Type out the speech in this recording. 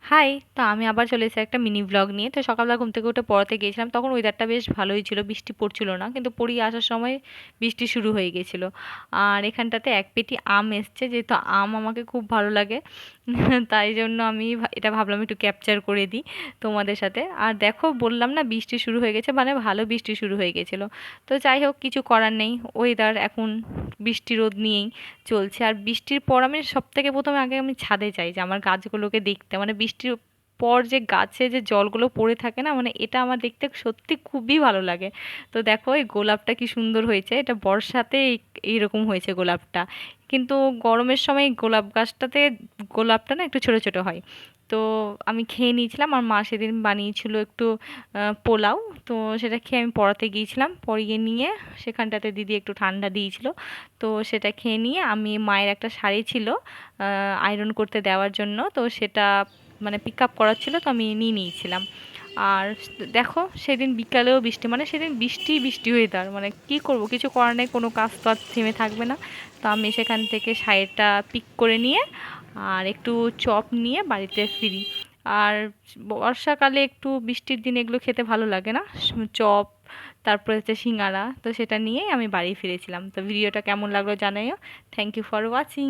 High! তো আমি আবার চলে এসেছি একটা মিনি ভ্লগ নিয়ে। তো সকালবেলা ঘুম থেকে উঠে পড়াতে গিয়েছিলাম। তখন ওয়েদারটা বেশ ভালোই ছিল। বৃষ্টি পড়ছিল না। কিন্তু পড়িয়ে আসার সময় বৃষ্টি শুরু হয়ে গিয়েছিল। আর এখানটাতে এক পেটি আম এসছে। যেহেতু আম আমাকে খুব ভালো লাগে। তাই জন্য আমি এটা ভাবলাম একটু ক্যাপচার করে দিই তোমাদের সাথে। আর দেখো বললাম না বৃষ্টি শুরু হয়ে গেছে, মানে ভালো বৃষ্টি শুরু হয়ে গেছিল। তো যাই হোক কিছু করার নেই। ওয়েদার এখন বৃষ্টি রোদ নিয়েই চলছে। আর বৃষ্টির পর আমি সবথেকে ১ম এ আগে আমি ছাদে যাই যে আমার গাছগুলোকে দেখতে। মানে বৃষ্টির পর যে গাছে যে জলগুলো পড়ে থাকে না, মানে এটা আমার দেখতে সত্যি খুবই ভালো লাগে। তো দেখো এই গোলাপটা কি সুন্দর হয়েছে। এটা বর্ষাতে এইরকম হয়েছে গোলাপটা। কিন্তু গরমের সময় গোলাপ গাছটাতে গোলাপটা না একটু ছোট ছোট হয়। তো আমি খেয়ে নিয়েছিলাম। আর মা সেদিন বানিয়েছিল একটু পোলাও। তো সেটা খেয়ে আমি পড়াতে গিয়েছিলাম। পড়িয়ে নিয়ে সেখানটাতে দিদি একটু ঠান্ডা দিয়েছিল। তো সেটা খেয়ে নিয়ে আমি মায়ের একটা শাড়ি ছিল আয়রন করতে দেওয়ার জন্য, তো সেটা মানে পিক আপ করার ছিল, তো আমি নিয়ে নিয়েছিলাম। আর দেখো সেদিন বিকালেও বৃষ্টি, মানে সেদিন বৃষ্টি বৃষ্টি ওয়েদার, মানে কি করব, কিছু করার নেই, কোনো কাজ তো আর থেমে থাকবে না। তো আমি সেখান থেকে শাড়িটা পিক করে নিয়ে আর একটু চপ নিয়ে বাড়িতে ফিরি। আর বর্ষাকালে একটু বৃষ্টির দিনে এগুলো খেতে ভালো লাগে না, চপ, তারপরে হচ্ছে সিঙ্গারা। তো সেটা নিয়েই আমি বাড়ি ফিরেছিলাম। তো ভিডিওটা কেমন লাগলো জানাইও। Thank you for watching.